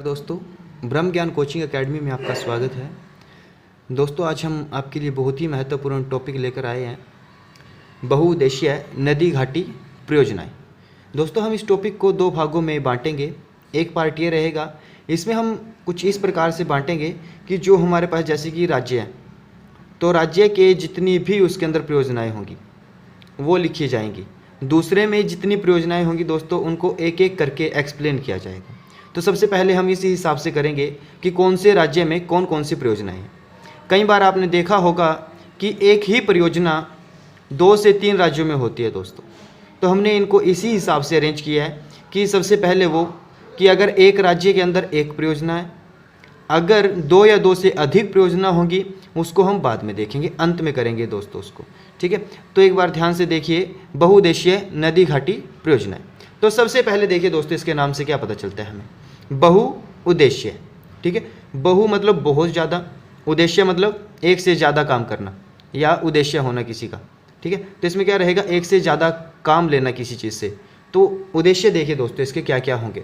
दोस्तों, ब्रह्म ज्ञान coaching academy में आपका स्वागत है। दोस्तों, आज हम आपके लिए बहुत ही महत्वपूर्ण टॉपिक लेकर आए हैं, बहुउद्देशीय नदी घाटी परियोजनाएं। दोस्तों, हम इस टॉपिक को दो भागों में बांटेंगे। एक पार्ट ये रहेगा, इसमें हम कुछ इस प्रकार से बांटेंगे कि जो हमारे पास जैसे कि राज्य है, तो राज्य के जितनी भी उसके अंदर परियोजनाएँ होंगी वो लिखी जाएंगी। दूसरे में जितनी परियोजनाएँ होंगी दोस्तों, उनको एक एक करके एक्सप्लेन किया जाएगा। तो सबसे पहले हम इसी हिसाब से करेंगे कि कौन से राज्य में कौन कौन सी परियोजनाएं हैं। कई बार आपने देखा होगा कि एक ही परियोजना 2 से 3 राज्यों में होती है दोस्तों। तो हमने इनको इसी हिसाब से अरेंज किया है कि सबसे पहले वो कि अगर एक राज्य के अंदर एक परियोजना है, अगर 2 या 2 से अधिक परियोजना होंगी उसको हम बाद में देखेंगे, अंत में करेंगे दोस्तों उसको। ठीक है, तो एक बार ध्यान से देखिए, बहुउद्देशीय नदी घाटी परियोजनाएं। तो सबसे पहले देखिए दोस्तों, इसके नाम से क्या पता चलता है हमें, बहुउद्देशीय। ठीक है, बहु मतलब बहुत ज़्यादा, उद्देश्य मतलब एक से ज़्यादा काम करना या उद्देश्य होना किसी का। ठीक है, तो इसमें क्या रहेगा, एक से ज़्यादा काम लेना किसी चीज़ से। तो उद्देश्य देखिए दोस्तों इसके क्या क्या होंगे।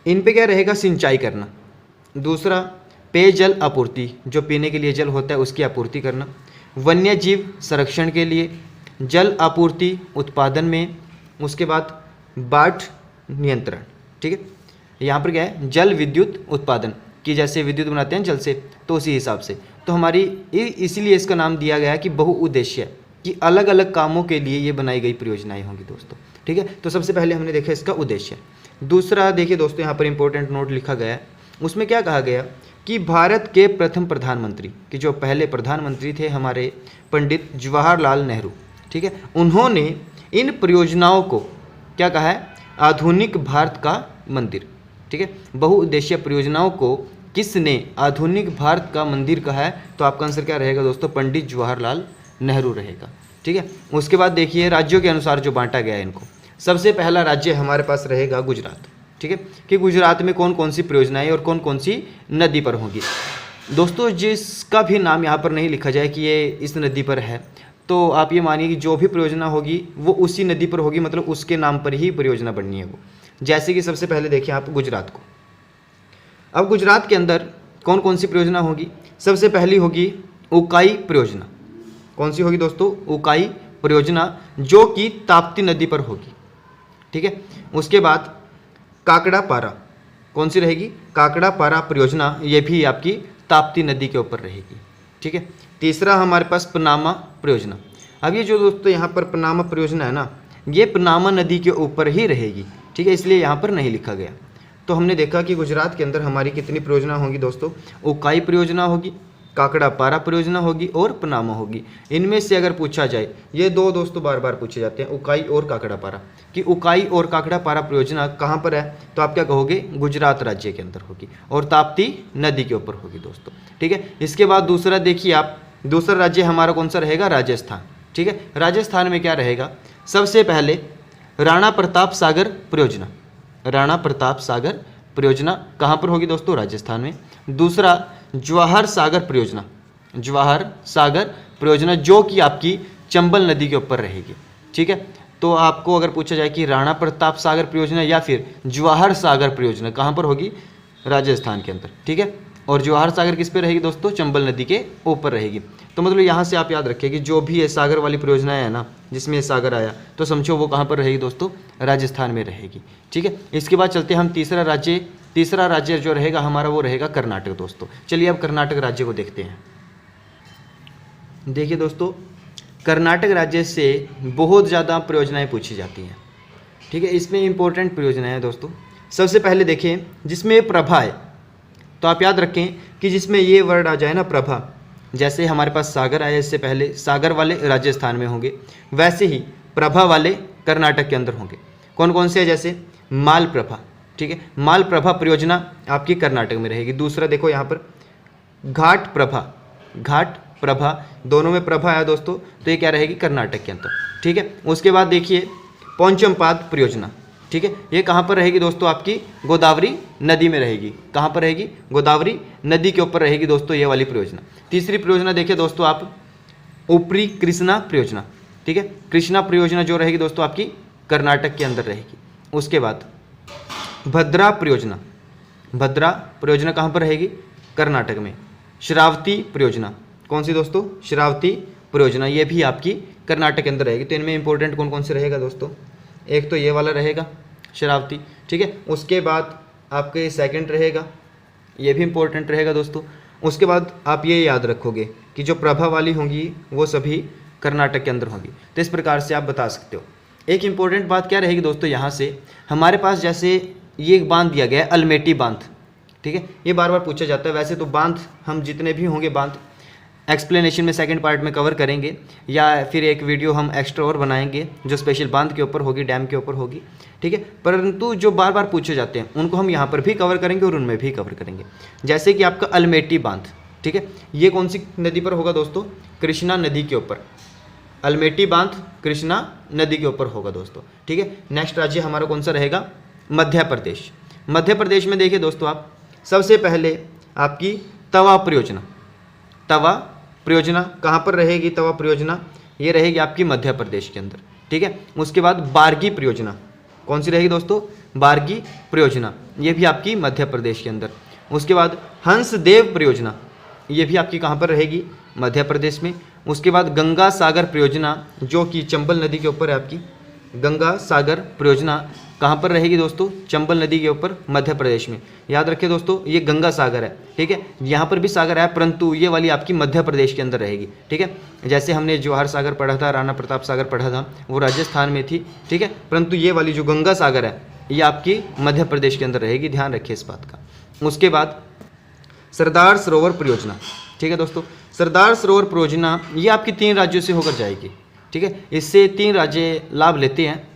इन पे क्या रहेगा, सिंचाई करना। दूसरा, पेयजल आपूर्ति, जो पीने के लिए जल होता है उसकी आपूर्ति करना। वन्य जीव संरक्षण के लिए, जल आपूर्ति उत्पादन में। उसके बाद बाढ़ नियंत्रण। ठीक है, यहाँ पर क्या है, जल विद्युत उत्पादन कि जैसे विद्युत बनाते हैं जल से, तो उसी हिसाब से। तो हमारी इसीलिए इसका नाम दिया गया है कि बहुउद्देशीय, कि अलग अलग कामों के लिए ये बनाई गई परियोजनाएं होंगी दोस्तों। ठीक है, तो सबसे पहले हमने देखा इसका उद्देश्य। दूसरा देखिए दोस्तों, यहाँ पर इंपॉर्टेंट नोट लिखा गया है, उसमें क्या कहा गया कि भारत के प्रथम प्रधानमंत्री, कि जो पहले प्रधानमंत्री थे हमारे पंडित जवाहरलाल नेहरू, ठीक है, उन्होंने इन परियोजनाओं को क्या कहा है, आधुनिक भारत का मंदिर। ठीक है, बहुउद्देशीय परियोजनाओं को किसने आधुनिक भारत का मंदिर कहा है, तो आपका आंसर क्या रहेगा दोस्तों, पंडित जवाहरलाल नेहरू रहेगा। ठीक है, उसके बाद देखिए राज्यों के अनुसार जो बांटा गया है इनको। सबसे पहला राज्य हमारे पास रहेगा गुजरात। ठीक है, कि गुजरात में कौन कौन सी परियोजनाएं और कौन कौन सी नदी पर होंगी। दोस्तों, जिसका भी नाम यहाँ पर नहीं लिखा जाए कि ये इस नदी पर है, तो आप ये मानिए कि जो भी परियोजना होगी वो उसी नदी पर होगी, मतलब उसके नाम पर ही परियोजना बननी है वो। जैसे कि सबसे पहले देखिए आप गुजरात को। अब गुजरात के अंदर कौन कौन सी परियोजना होगी, सबसे पहली होगी उकाई परियोजना। कौन सी होगी दोस्तों, उकाई परियोजना, जो कि ताप्ती नदी पर होगी। ठीक है, उसके बाद काकड़ा पारा, कौन सी रहेगी, काकड़ा पारा परियोजना, ये भी आपकी ताप्ती नदी के ऊपर रहेगी। ठीक है, तीसरा हमारे पास पनामा परियोजना। अब ये जो दोस्तों यहाँ पर पनामा परियोजना है ना, ये पनामा नदी के ऊपर ही रहेगी। ठीक है, इसलिए यहाँ पर नहीं लिखा गया। तो हमने देखा कि गुजरात के अंदर हमारी कितनी परियोजना होंगी दोस्तों, उकाई परियोजना होगी, काकड़ा पारा परियोजना होगी और पनामा होगी। इनमें से अगर पूछा जाए, ये दो दोस्तों बार बार पूछे जाते हैं, उकाई और काकड़ा पारा, कि उकाई और काकड़ा पारा परियोजना कहाँ पर है, तो आप क्या कहोगे, गुजरात राज्य के अंदर होगी और ताप्ती नदी के ऊपर होगी दोस्तों। ठीक है, इसके बाद दूसरा देखिए आप, दूसरा राज्य हमारा कौन सा रहेगा, राजस्थान। ठीक है, राजस्थान में क्या रहेगा, सबसे पहले राणा प्रताप सागर परियोजना। राणा प्रताप सागर परियोजना कहाँ पर होगी दोस्तों, राजस्थान में। दूसरा जवाहर सागर परियोजना, जवाहर सागर परियोजना, जो कि आपकी चंबल नदी के ऊपर रहेगी। ठीक है, तो आपको अगर पूछा जाए कि राणा प्रताप सागर परियोजना या फिर जवाहर सागर परियोजना कहाँ पर होगी, राजस्थान के अंदर। ठीक है, और जवाहर सागर किस पे रहेगी दोस्तों, चंबल नदी के ऊपर रहेगी। तो मतलब यहाँ से आप याद रखिए कि जो भी ये सागर वाली परियोजनाएं है ना, जिसमें ये सागर आया, तो समझो वो कहाँ पर रहेगी दोस्तों, राजस्थान में रहेगी। ठीक है, इसके बाद चलते हैं हम तीसरा राज्य जो रहेगा हमारा वो रहेगा कर्नाटक दोस्तों। चलिए अब कर्नाटक राज्य को देखते हैं। देखिए दोस्तों, कर्नाटक राज्य से बहुत ज़्यादा परियोजनाएँ पूछी जाती हैं। ठीक है, इसमें इंपॉर्टेंट परियोजनाएँ हैं दोस्तों। सबसे पहले देखें जिसमें प्रभा है, तो आप याद रखें कि जिसमें ये वर्ड आ जाए ना, प्रभा, जैसे हमारे पास सागर आया, इससे पहले सागर वाले राजस्थान में होंगे, वैसे ही प्रभा वाले कर्नाटक के अंदर होंगे। कौन कौन से है, जैसे मालप्रभा। ठीक है, मालप्रभा परियोजना आपकी कर्नाटक में रहेगी। दूसरा देखो यहाँ पर घाट प्रभा, घाट प्रभा, दोनों में प्रभा है दोस्तों, तो ये क्या रहेगी, कर्नाटक के अंदर। ठीक है, उसके बाद देखिए पोंचमपाद परियोजना। ठीक है, ये कहाँ पर रहेगी दोस्तों, आपकी गोदावरी नदी में रहेगी। कहाँ पर रहेगी, गोदावरी नदी के ऊपर रहेगी दोस्तों ये वाली परियोजना। तीसरी परियोजना देखिए दोस्तों आप, ऊपरी कृष्णा परियोजना। ठीक है, कृष्णा परियोजना जो रहेगी दोस्तों आपकी कर्नाटक के अंदर रहेगी। उसके बाद भद्रा परियोजना, भद्रा परियोजना कहाँ पर रहेगी? कर्नाटक में। शरावती परियोजना कौन सी दोस्तों? शरावती परियोजना, ये भी आपकी कर्नाटक के अंदर रहेगी। तो इनमें इंपॉर्टेंट कौन कौन से रहेगा दोस्तों? एक तो ये वाला रहेगा शरावती, ठीक है। उसके बाद आपके सेकंड रहेगा, ये भी इंपॉर्टेंट रहेगा दोस्तों। उसके बाद आप ये याद रखोगे कि जो प्रभा वाली होंगी वो सभी कर्नाटक के अंदर होंगी। तो इस प्रकार से आप बता सकते हो। एक इंपॉर्टेंट बात क्या रहेगी दोस्तों, यहाँ से हमारे पास जैसे ये एक बांध दिया गया है अल्मेटी बांध, ठीक है। ये बार बार पूछा जाता है। वैसे तो बांध हम जितने भी होंगे बांध एक्सप्लेनेशन में सेकंड पार्ट में कवर करेंगे, या फिर एक वीडियो हम एक्स्ट्रा और बनाएंगे जो स्पेशल बांध के ऊपर होगी, डैम के ऊपर होगी, ठीक है। परंतु जो बार बार पूछे जाते हैं उनको हम यहाँ पर भी कवर करेंगे और उनमें भी कवर करेंगे। जैसे कि आपका अल्मेटी बांध, ठीक है, ये कौन सी नदी पर होगा दोस्तों? कृष्णा नदी के ऊपर। अल्मेटी बांध कृष्णा नदी के ऊपर होगा दोस्तों, ठीक है। नेक्स्ट राज्य हमारा कौन सा रहेगा? मध्य प्रदेश। मध्य प्रदेश में देखिए दोस्तों, आप सबसे पहले आपकी तवा परियोजना। तवा परियोजना कहाँ पर रहेगी? तवा परियोजना ये रहेगी आपकी मध्य प्रदेश के अंदर, ठीक है। उसके बाद बारगी परियोजना कौन सी रहेगी दोस्तों? बारगी परियोजना, ये भी आपकी मध्य प्रदेश के अंदर। उसके बाद हंसदेव परियोजना, ये भी आपकी कहाँ पर रहेगी? मध्य प्रदेश में। उसके बाद गंगा सागर परियोजना जो कि चंबल नदी के ऊपर है आपकी। गंगा सागर परियोजना कहाँ पर रहेगी दोस्तों? चंबल नदी के ऊपर, मध्य प्रदेश में। याद रखिए दोस्तों, ये गंगा सागर है, ठीक है। यहाँ पर भी सागर है परंतु ये वाली आपकी मध्य प्रदेश के अंदर रहेगी, ठीक है। जैसे हमने जवाहर सागर पढ़ा था, राणा प्रताप सागर पढ़ा था, वो राजस्थान में थी, ठीक है। परंतु ये वाली जो गंगा सागर है ये आपकी मध्य प्रदेश के अंदर रहेगी, ध्यान रखिए इस बात का। उसके बाद सरदार सरोवर परियोजना, ठीक है दोस्तों। सरदार सरोवर परियोजना ये आपकी 3 राज्यों से होकर जाएगी, ठीक है। इससे 3 राज्य लाभ लेते हैं।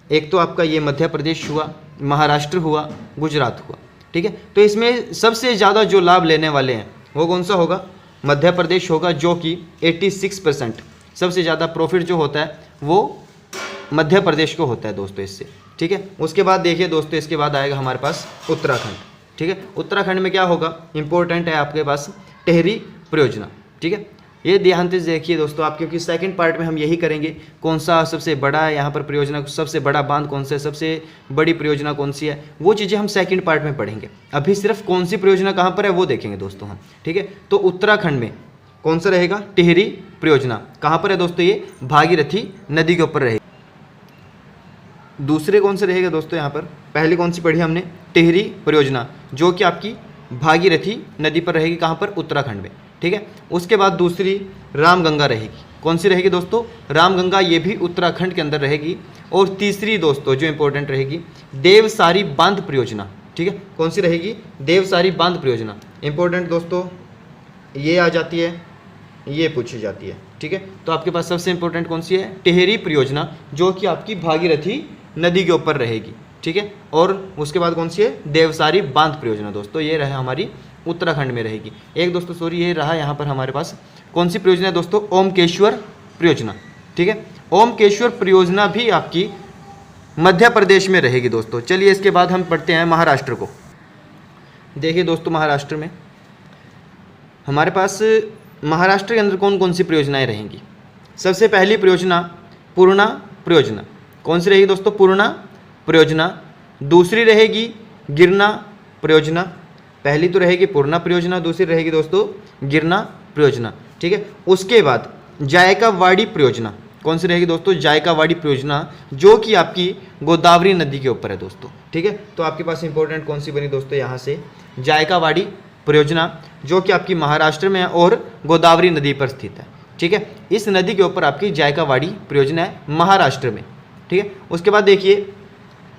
एक तो आपका ये मध्य प्रदेश हुआ, महाराष्ट्र हुआ, गुजरात हुआ, ठीक है। तो इसमें सबसे ज़्यादा जो लाभ लेने वाले हैं वो कौन सा होगा? मध्य प्रदेश होगा, जो कि 86% सबसे ज़्यादा प्रॉफिट जो होता है वो मध्य प्रदेश को होता है दोस्तों इससे, ठीक है। उसके बाद देखिए दोस्तों, इसके बाद आएगा हमारे पास उत्तराखंड, ठीक है। उत्तराखंड में क्या होगा? इंपॉर्टेंट है आपके पास टेहरी परियोजना, ठीक है। ये ध्यान से देखिए दोस्तों आप, क्योंकि सेकंड पार्ट में हम यही करेंगे कौन सा सबसे बड़ा है यहाँ पर परियोजना, सबसे बड़ा बांध कौन सा है, सबसे बड़ी परियोजना कौन सी है, वो चीज़ें हम सेकंड पार्ट में पढ़ेंगे। अभी सिर्फ कौन सी परियोजना कहाँ पर है वो देखेंगे दोस्तों हम, ठीक है। तो उत्तराखंड में कौन सा रहेगा? टिहरी परियोजना। कहाँ पर है दोस्तों? ये भागीरथी नदी के ऊपर रहेगी। दूसरे कौन से रहेगा दोस्तों यहाँ पर? पहले कौन सी पढ़ी हमने? टिहरी परियोजना, जो कि आपकी भागीरथी नदी पर रहेगी। कहाँ पर? उत्तराखंड में, ठीक है। उसके बाद दूसरी रामगंगा रहेगी। कौन सी रहेगी दोस्तों? रामगंगा, ये भी उत्तराखंड के अंदर रहेगी। और तीसरी दोस्तों जो इंपॉर्टेंट रहेगी, देवसारी बांध परियोजना, ठीक है। कौन सी रहेगी? देवसारी बांध परियोजना। इंपॉर्टेंट दोस्तों ये आ जाती है, ये पूछी जाती है, ठीक है। तो आपके पास सबसे इंपॉर्टेंट कौन सी है? टिहरी परियोजना, जो कि आपकी भागीरथी नदी के ऊपर रहेगी, ठीक है। और उसके बाद कौन सी है? देवसारी बांध परियोजना दोस्तों, ये रहा हमारी उत्तराखंड में रहेगी। एक दोस्तों सॉरी, ये रहा यहाँ पर हमारे पास कौन सी परियोजना है दोस्तों? ओमकेश्वर परियोजना, ठीक है। ओमकेश्वर परियोजना भी आपकी मध्य प्रदेश में रहेगी दोस्तों। चलिए इसके बाद हम पढ़ते हैं महाराष्ट्र को। देखिए दोस्तों, महाराष्ट्र में हमारे पास महाराष्ट्र के अंदर कौन कौन सी परियोजनाएं रहेंगी? सबसे पहली परियोजना पूर्णा परियोजना। कौन सी रहेगी दोस्तों? पूर्णा परियोजना। दूसरी रहेगी गिरना परियोजना। पहली तो रहेगी पूर्णा परियोजना, दूसरी रहेगी दोस्तों गिरना परियोजना, ठीक है। उसके बाद जायकावाड़ी परियोजना। कौन सी रहेगी दोस्तों? जायकावाड़ी परियोजना, जो कि आपकी गोदावरी नदी के ऊपर है दोस्तों, ठीक है। तो आपके पास इंपॉर्टेंट कौन सी बनी दोस्तों यहाँ से? जायकावाड़ी परियोजना, जो कि आपकी महाराष्ट्र में है और गोदावरी नदी पर स्थित है, ठीक है। इस नदी के ऊपर आपकी जायकावाड़ी परियोजना है महाराष्ट्र में, ठीक है। उसके बाद देखिए,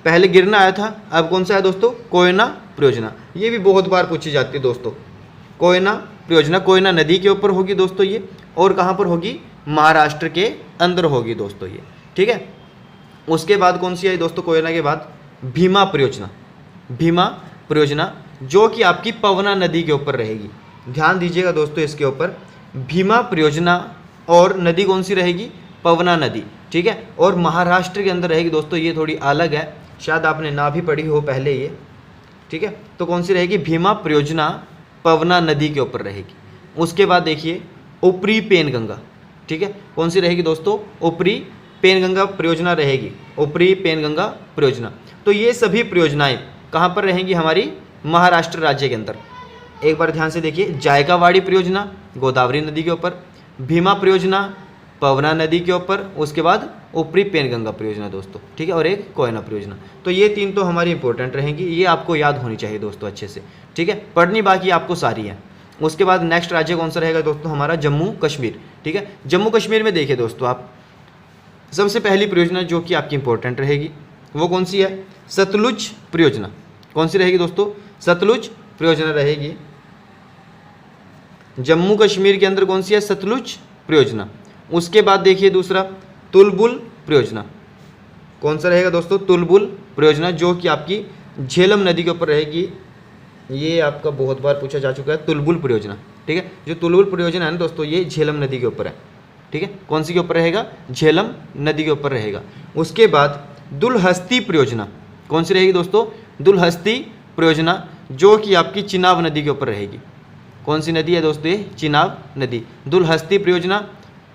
पहले गिरना आया था, अब कौन सा है दोस्तों? कोयना परियोजना। ये भी बहुत बार पूछी जाती है दोस्तों। कोयना परियोजना कोयना नदी के ऊपर होगी दोस्तों ये, और कहाँ पर होगी? महाराष्ट्र के अंदर होगी दोस्तों ये, ठीक है। उसके बाद कौन सी आई दोस्तों? कोयना के बाद भीमा परियोजना। भीमा परियोजना, जो कि आपकी पवना नदी के ऊपर रहेगी। ध्यान दीजिएगा दोस्तों इसके ऊपर, भीमा परियोजना और नदी कौन सी रहेगी? पवना नदी, ठीक है। और महाराष्ट्र के अंदर रहेगी दोस्तों, ये थोड़ी अलग है, शायद आपने ना भी पढ़ी हो पहले ये, ठीक है। तो कौन सी रहेगी? भीमा परियोजना पवना नदी के ऊपर रहेगी। उसके बाद देखिए ऊपरी पेनगंगा, ठीक है। कौन सी रहेगी दोस्तों? ऊपरी पेनगंगा परियोजना रहेगी, ऊपरी पेनगंगा परियोजना। तो ये सभी परियोजनाएं कहाँ पर रहेंगी? हमारी महाराष्ट्र राज्य के अंदर। एक बार ध्यान से देखिए, जायकावाड़ी परियोजना गोदावरी नदी के ऊपर, भीमा परियोजना पवना नदी के ऊपर, उसके बाद ऊपरी पेनगंगा परियोजना दोस्तों, ठीक है, और एक कोयना परियोजना। तो ये 3 तो हमारी इंपॉर्टेंट रहेंगी, ये आपको याद होनी चाहिए दोस्तों अच्छे से, ठीक है। पढ़नी बाकी आपको सारी है। उसके बाद नेक्स्ट राज्य कौन सा रहेगा दोस्तों, हमारा जम्मू कश्मीर, ठीक है। जम्मू कश्मीर में देखिए दोस्तों, आप सबसे पहली परियोजना जो कि आपकी इंपॉर्टेंट रहेगी वो कौन सी है, सतलुज परियोजना। कौन सी रहेगी दोस्तों, सतलुज परियोजना रहेगी जम्मू कश्मीर के अंदर। कौन सी है, सतलुज परियोजना। उसके बाद देखिए दूसरा तुलबुल परियोजना। कौन सा रहेगा दोस्तों, तुलबुल परियोजना, जो कि आपकी झेलम नदी के ऊपर रहेगी। ये आपका बहुत बार पूछा जा चुका है, तुलबुल परियोजना, ठीक है। जो तुलबुल परियोजना है ना दोस्तों, ये झेलम नदी के ऊपर है, ठीक है। कौन सी के ऊपर रहेगा, झेलम नदी के ऊपर रहेगा। उसके बाद दुलहस्ती परियोजना। कौन सी रहेगी दोस्तों, दुलहस्ती परियोजना, जो कि आपकी चिनाब नदी के ऊपर रहेगी। कौन सी नदी है दोस्तों, ये चिनाब नदी। दुलहस्ती परियोजना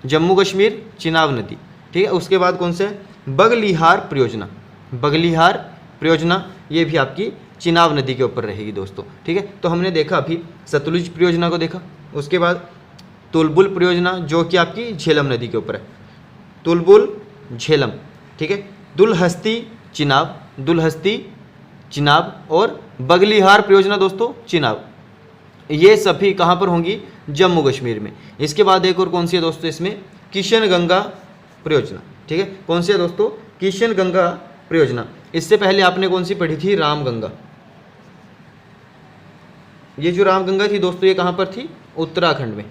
जम्मू कश्मीर, चिनाब नदी, ठीक है। उसके बाद कौन से, बगलिहार परियोजना। बगलिहार परियोजना ये भी आपकी चिनाब नदी के ऊपर रहेगी दोस्तों, ठीक है। तो हमने देखा अभी सतलुज परियोजना को देखा। उसके बाद तुलबुल परियोजना जो कि आपकी झेलम नदी के ऊपर है, तुलबुल झेलम, ठीक है। दुलहस्ती चिनाब, दुलहस्ती चिनाब और बगलिहार परियोजना दोस्तों चिनाब, ये सभी कहाँ पर होंगी, जम्मू कश्मीर में। इसके बाद एक और कौन सी है दोस्तों, इसमें किशन गंगा परियोजना, ठीक है। कौन सी है दोस्तों, किशन गंगा परियोजना। इससे पहले आपने कौन सी पढ़ी थी, रामगंगा। ये जो रामगंगा थी दोस्तों, ये कहाँ पर थी, उत्तराखंड में,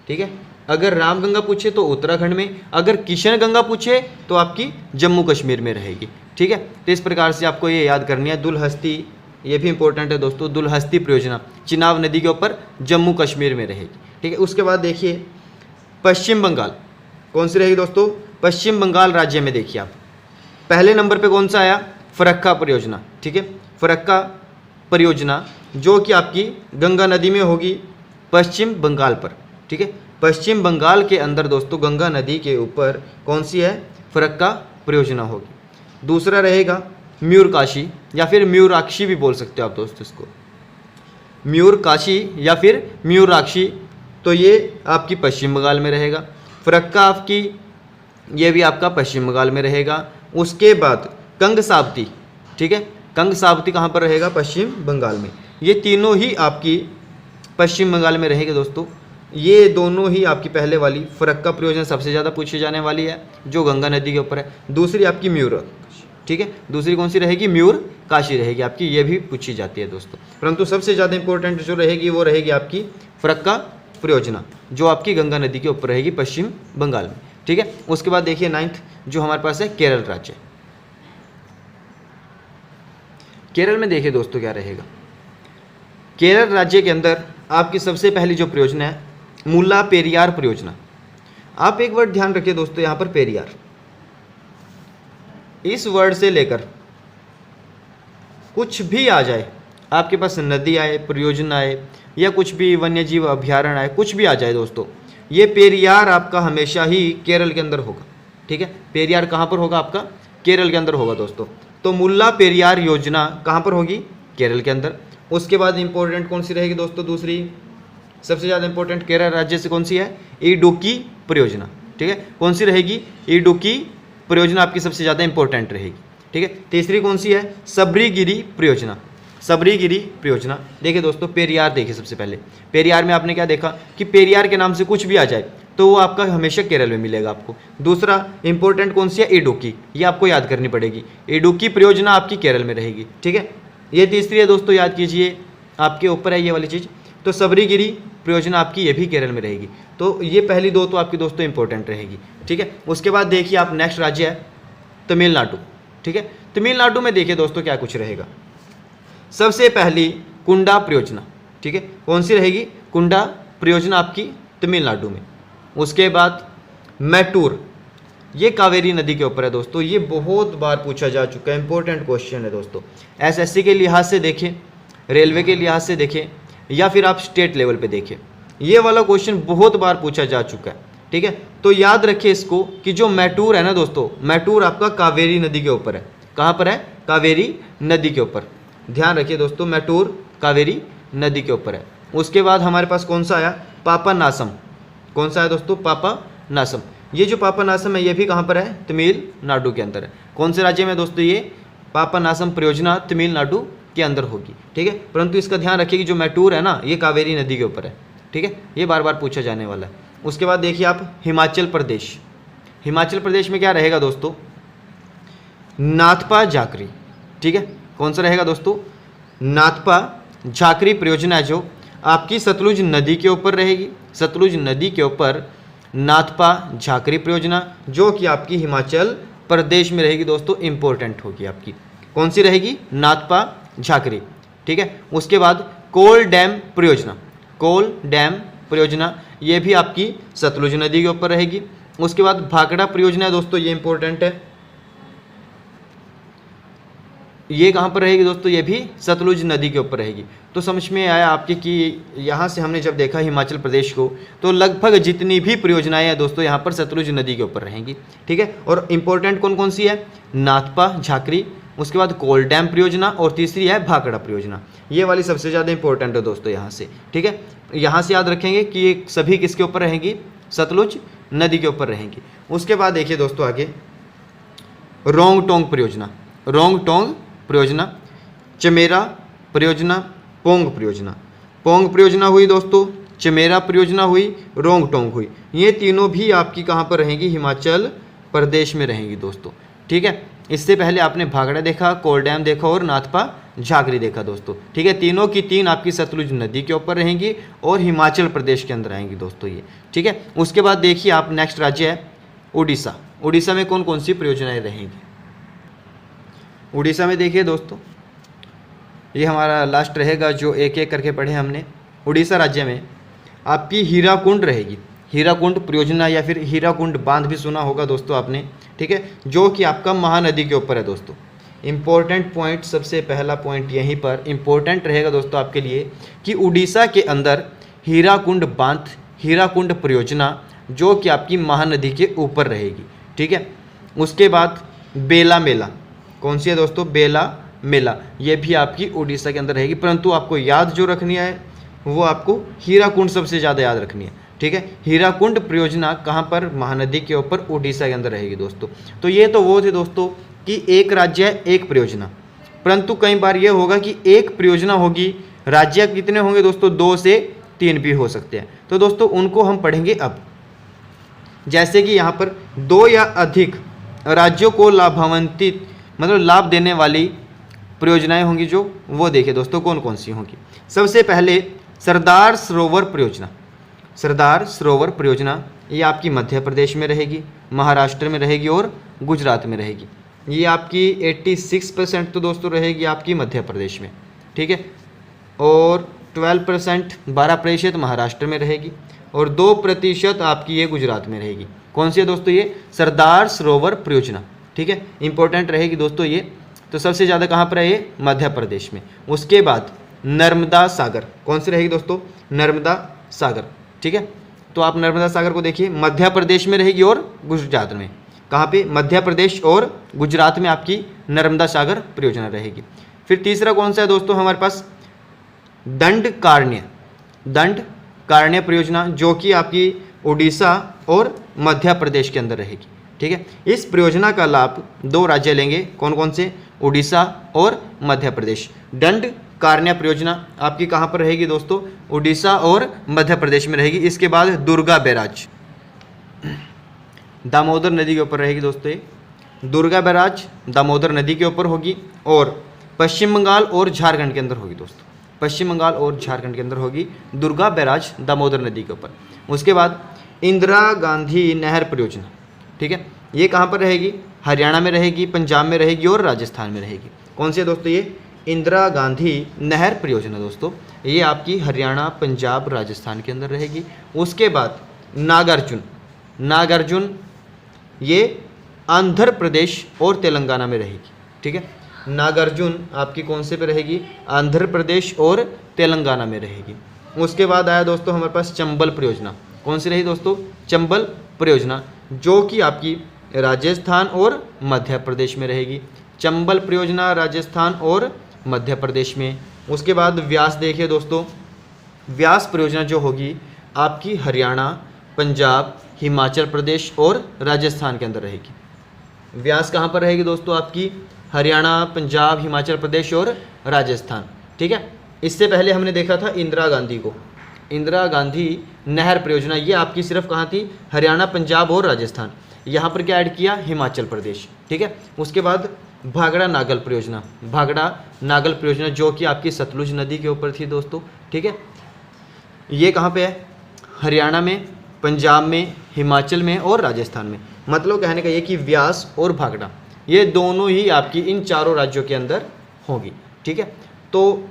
ठीक है। अगर रामगंगा पूछे तो उत्तराखंड में, अगर किशन गंगा पूछे तो आपकी जम्मू कश्मीर में रहेगी, ठीक है। तो इस प्रकार से आपको ये याद करनी है। दुलहस्ती, ये भी इंपॉर्टेंट है दोस्तों, दुलहस्ती परियोजना चिनाब नदी के ऊपर जम्मू कश्मीर में रहेगी, ठीक है। उसके बाद देखिए पश्चिम बंगाल। कौन सी रहेगी दोस्तों, पश्चिम बंगाल राज्य में देखिए आप पहले नंबर पे कौन सा आया, फरक्का परियोजना, ठीक है। फरक्का परियोजना जो कि आपकी गंगा नदी में होगी पश्चिम बंगाल पर, ठीक है। पश्चिम बंगाल के अंदर दोस्तों गंगा नदी के ऊपर कौन सी है, फरक्का परियोजना होगी। दूसरा रहेगा मयूरकाशी या फिर मयूराक्षी भी बोल सकते हो आप दोस्तों इसको, मयूरकाशी या फिर मयूराक्षी। तो ये आपकी पश्चिम बंगाल में रहेगा। फरक्का आपकी ये भी आपका पश्चिम बंगाल में रहेगा। उसके बाद कंगसाबती, ठीक है। कंगसाबती कहाँ पर रहेगा, पश्चिम बंगाल में। ये तीनों ही आपकी पश्चिम बंगाल में रहेगी दोस्तों। ये दोनों ही आपकी पहले वाली फरक्का परियोजना सबसे ज़्यादा पूछी जाने वाली है, जो गंगा नदी के ऊपर है। दूसरी आपकी मयूर, ठीक है। दूसरी कौन सी रहेगी, मयूरकाशी रहेगी आपकी, ये भी पूछी जाती है दोस्तों। परंतु सबसे ज़्यादा इंपॉर्टेंट जो रहेगी वो रहेगी आपकी फरक्का परियोजना, जो आपकी गंगा नदी के ऊपर रहेगी पश्चिम बंगाल में, ठीक है। उसके बाद देखिए 9th जो हमारे पास है केरल राज्य। केरल में देखिए दोस्तों क्या रहेगा, केरल राज्य के अंदर आपकी सबसे पहली जो परियोजना है मुल्ला पेरियार परियोजना। आप एक वर्ड ध्यान रखिए दोस्तों, यहाँ पर पेरियार, इस वर्ड से लेकर कुछ भी आ जाए, आपके पास नदी आए, परियोजना आए, या कुछ भी वन्यजीव अभ्यारण्य आए, कुछ भी आ जाए दोस्तों, ये पेरियार आपका हमेशा ही केरल के अंदर होगा, ठीक है। पेरियार कहाँ पर होगा आपका, केरल के अंदर होगा दोस्तों। तो मुल्ला पेरियार योजना कहाँ पर होगी, केरल के अंदर। उसके बाद इंपॉर्टेंट कौन सी रहेगी दोस्तों, दूसरी सबसे ज़्यादा इंपॉर्टेंट केरल राज्य से कौन सी है, इडुक्की परियोजना, ठीक है। कौन सी रहेगी, इडुक्की परियोजना आपकी सबसे ज़्यादा इंपॉर्टेंट रहेगी, ठीक है। तीसरी कौन सी है, सबरीगिरी परियोजना। सबरीगिरी परियोजना देखिए दोस्तों, पेरियार देखिए सबसे पहले, पेरियार में आपने क्या देखा कि पेरियार के नाम से कुछ भी आ जाए तो वो आपका हमेशा केरल में मिलेगा आपको। दूसरा इंपॉर्टेंट कौन सी है, इडुक्की, ये आपको याद करनी पड़ेगी, इडुक्की परियोजना आपकी केरल में रहेगी, ठीक है। ये तीसरी है दोस्तों, याद कीजिए, आपके ऊपर है ये वाली चीज़। तो सबरीगिरी परियोजना आपकी ये भी केरल में रहेगी। तो ये पहली दो तो आपकी दोस्तों इंपॉर्टेंट रहेगी, ठीक है। उसके बाद देखिए आप नेक्स्ट राज्य है तमिलनाडु, ठीक है। तमिलनाडु में देखिए दोस्तों क्या कुछ रहेगा, सबसे पहली कुंडा परियोजना, ठीक है। कौन सी रहेगी, कुंडा परियोजना आपकी तमिलनाडु में। उसके बाद मैटूर, ये कावेरी नदी के ऊपर है दोस्तों, ये बहुत बार पूछा जा चुका है, इंपॉर्टेंट क्वेश्चन है दोस्तों। एसएससी के लिहाज से देखें, रेलवे के लिहाज से देखें, या फिर आप स्टेट लेवल पे देखें, ये वाला क्वेश्चन बहुत बार पूछा जा चुका है, ठीक है। तो याद रखिए इसको कि जो मैटूर है ना दोस्तों, मैटूर आपका कावेरी नदी के ऊपर है। कहाँ पर है, कावेरी नदी के ऊपर। ध्यान रखिए दोस्तों, मैटूर कावेरी नदी के ऊपर है। उसके बाद हमारे पास कौन सा आया, पापानासम। कौन सा है दोस्तों, पापानासम। ये जो पापानासम है ये भी कहाँ पर है, तमिलनाडु के अंदर है। कौन से राज्य में दोस्तों, ये पापानासम परियोजना तमिलनाडु के अंदर होगी, ठीक है। परंतु इसका ध्यान रखिए कि जो मैटूर है ना, ये कावेरी नदी के ऊपर है, ठीक है। ये बार बार पूछा जाने वाला है। उसके बाद देखिए आप हिमाचल प्रदेश। हिमाचल प्रदेश में क्या रहेगा दोस्तों, नाथपा झाकरी, ठीक है। कौन सा रहेगा दोस्तों, नाथपा झाकरी परियोजना है जो आपकी सतलुज नदी के ऊपर रहेगी। सतलुज नदी के ऊपर नाथपा झाकरी परियोजना जो कि आपकी हिमाचल प्रदेश में रहेगी दोस्तों, इंपॉर्टेंट होगी आपकी। कौन सी रहेगी, नाथपा झाकरी, ठीक है। उसके बाद कोल डैम परियोजना। कोल डैम परियोजना ये भी आपकी सतलुज नदी के ऊपर रहेगी। उसके बाद भाखड़ा परियोजना है दोस्तों, ये इंपॉर्टेंट है। ये कहाँ पर रहेगी दोस्तों, ये भी सतलुज नदी के ऊपर रहेगी। तो समझ में आया आपके कि यहाँ से हमने जब देखा हिमाचल प्रदेश को, तो लगभग जितनी भी परियोजनाएं हैं दोस्तों यहाँ पर सतलुज नदी के ऊपर रहेंगी, ठीक है। और इम्पोर्टेंट कौन कौन सी है, नाथपा झाकरी, उसके बाद कोल डैम परियोजना, और तीसरी है भाखड़ा परियोजना। ये वाली सबसे ज़्यादा इंपॉर्टेंट है दोस्तों यहाँ से, ठीक है। यहाँ से याद रखेंगे कि ये सभी किसके ऊपर रहेंगी, सतलुज नदी के ऊपर रहेंगी। उसके बाद देखिए दोस्तों आगे रोंगटोंग परियोजना। रोंगटोंग परियोजना, चमेरा परियोजना, पोंग परियोजना। पोंग परियोजना हुई दोस्तों, चमेरा परियोजना हुई, रोंगटोंग हुई। ये तीनों भी आपकी कहाँ पर रहेंगी, हिमाचल प्रदेश में रहेंगी दोस्तों, ठीक है। इससे पहले आपने भाखड़ा देखा, कोल डैम देखा और नाथपा झाकरी देखा दोस्तों, ठीक है। तीनों की तीन आपकी सतलुज नदी के ऊपर रहेंगी और हिमाचल प्रदेश के अंदर आएंगी दोस्तों ये, ठीक है। उसके बाद देखिए आप नेक्स्ट राज्य है उड़ीसा। उड़ीसा में कौन कौन सी परियोजनाएं रहेंगी। उड़ीसा में देखिए दोस्तों, ये हमारा लास्ट रहेगा जो एक एक करके पढ़े हमने। उड़ीसा राज्य में आपकी हीराकुंड रहेगी। हीराकुंड परियोजना या फिर हीराकुंड बांध भी सुना होगा दोस्तों आपने, ठीक है, जो कि आपका महानदी के ऊपर है दोस्तों। इंपॉर्टेंट पॉइंट, सबसे पहला पॉइंट यहीं पर इंपॉर्टेंट रहेगा दोस्तों आपके लिए कि उड़ीसा के अंदर हीराकुंड बांध, हीराकुंड परियोजना जो कि आपकी महानदी के ऊपर रहेगी, ठीक है। उसके बाद बेला मेला। कौन सी है दोस्तों, बेला मेला। ये भी आपकी उड़ीसा के अंदर रहेगी, परंतु आपको याद जो रखनी है वो आपको हीराकुंड सबसे ज़्यादा याद रखनी है, ठीक है। हीराकुंड परियोजना कहाँ पर, महानदी के ऊपर उड़ीसा के अंदर रहेगी दोस्तों। तो ये तो वो थे दोस्तों कि एक राज्य है एक परियोजना, परंतु कई बार ये होगा कि एक परियोजना होगी, राज्य कितने होंगे दोस्तों, 2 से 3 भी हो सकते हैं। तो दोस्तों उनको हम पढ़ेंगे अब। जैसे कि यहाँ पर 2 या अधिक राज्यों को लाभान्वित मतलब लाभ देने वाली परियोजनाएं होंगी जो, वो देखिए दोस्तों कौन कौन सी होंगी। सबसे पहले सरदार सरोवर परियोजना। सरदार सरोवर परियोजना ये आपकी मध्य प्रदेश में रहेगी, महाराष्ट्र में रहेगी और गुजरात में रहेगी। ये आपकी 86% तो दोस्तों रहेगी आपकी मध्य प्रदेश में, ठीक है, और 12% 12% महाराष्ट्र में रहेगी और 2% आपकी ये गुजरात में रहेगी। कौन सी है दोस्तों, ये सरदार सरोवर परियोजना, ठीक है, इंपॉर्टेंट रहेगी दोस्तों ये। तो सबसे ज़्यादा कहाँ पर है ये, मध्य प्रदेश में। उसके बाद नर्मदा सागर। कौन सी रहेगी दोस्तों, नर्मदा सागर, ठीक है। तो आप नर्मदा सागर को देखिए, मध्य प्रदेश में रहेगी और गुजरात में। कहाँ पे, मध्य प्रदेश और गुजरात में आपकी नर्मदा सागर परियोजना रहेगी। फिर तीसरा कौन सा है दोस्तों हमारे पास, दंडकारण्य। दंडकारण्य परियोजना जो कि आपकी उड़ीसा और मध्य प्रदेश के अंदर रहेगी, ठीक है। इस परियोजना का लाभ 2 राज्य लेंगे, कौन कौन से, उड़ीसा और मध्य प्रदेश। दंडकारण्य परियोजना आपकी कहाँ पर रहेगी दोस्तों, उड़ीसा और मध्य प्रदेश में रहेगी। इसके बाद दुर्गा बैराज, दामोदर नदी के ऊपर रहेगी दोस्तों ये। दुर्गा बैराज दामोदर नदी के ऊपर होगी और पश्चिम बंगाल और झारखंड के अंदर होगी दोस्तों। पश्चिम बंगाल और झारखंड के अंदर होगी दुर्गा बैराज दामोदर नदी के ऊपर। उसके बाद इंदिरा गांधी नहर परियोजना, ठीक है, ये कहाँ पर रहेगी, हरियाणा में रहेगी, पंजाब में रहेगी और राजस्थान में रहेगी। कौन सी है दोस्तों, ये इंदिरा गांधी नहर परियोजना दोस्तों, ये आपकी हरियाणा, पंजाब, राजस्थान के अंदर रहेगी। उसके बाद नागार्जुन। नागार्जुन ये आंध्र प्रदेश और तेलंगाना में रहेगी, ठीक है। नागार्जुन आपकी कौन से पे रहेगी, आंध्र प्रदेश और तेलंगाना में रहेगी। उसके बाद आया दोस्तों हमारे पास चंबल परियोजना। कौन सी रही दोस्तों, चंबल परियोजना जो कि आपकी राजस्थान और मध्य प्रदेश में रहेगी। चंबल परियोजना राजस्थान और मध्य प्रदेश में। उसके बाद व्यास देखिए दोस्तों, व्यास परियोजना जो होगी आपकी हरियाणा, पंजाब, हिमाचल प्रदेश और राजस्थान के अंदर रहेगी। व्यास कहाँ पर रहेगी दोस्तों? आपकी हरियाणा, पंजाब, हिमाचल प्रदेश और राजस्थान, ठीक है। इससे पहले हमने देखा था इंदिरा गांधी को, इंदिरा गांधी नहर परियोजना, ये आपकी सिर्फ कहाँ थी? हरियाणा, पंजाब और राजस्थान। यहाँ पर क्या ऐड किया? हिमाचल प्रदेश, ठीक है। उसके बाद भाखड़ा नागल परियोजना, भाखड़ा नागल परियोजना जो कि आपकी सतलुज नदी के ऊपर थी दोस्तों, ठीक है। ये कहाँ पे है? हरियाणा में, पंजाब में, हिमाचल में और राजस्थान में। मतलब कहने का ये कि व्यास और भाखड़ा ये दोनों ही आपकी इन चारों राज्यों के अंदर होगी, ठीक है। तो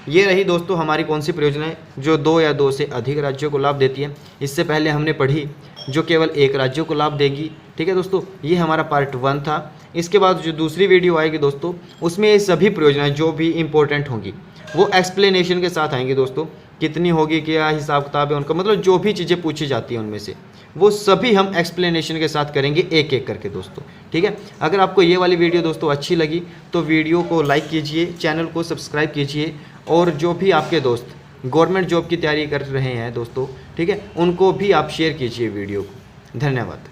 ये रही दोस्तों हमारी कौन सी परियोजनाएं जो 2 या 2 से अधिक राज्यों को लाभ देती है। इससे पहले हमने पढ़ी जो केवल एक राज्य को लाभ देगी, ठीक है दोस्तों। ये हमारा पार्ट 1 था। इसके बाद जो दूसरी वीडियो आएगी दोस्तों, उसमें ये सभी परियोजनाएं जो भी इंपॉर्टेंट होंगी वो एक्सप्लेनेशन के साथ आएंगी दोस्तों। कितनी होगी, क्या हिसाब किताब है उनका, मतलब जो भी चीज़ें पूछी जाती हैं उनमें से वो सभी हम एक्सप्लेनेशन के साथ करेंगे एक एक करके दोस्तों, ठीक है। अगर आपको ये वाली वीडियो दोस्तों अच्छी लगी तो वीडियो को लाइक कीजिए, चैनल को सब्सक्राइब कीजिए और जो भी आपके दोस्त गवर्नमेंट जॉब की तैयारी कर रहे हैं दोस्तों, ठीक है, उनको भी आप शेयर कीजिए वीडियो को। धन्यवाद।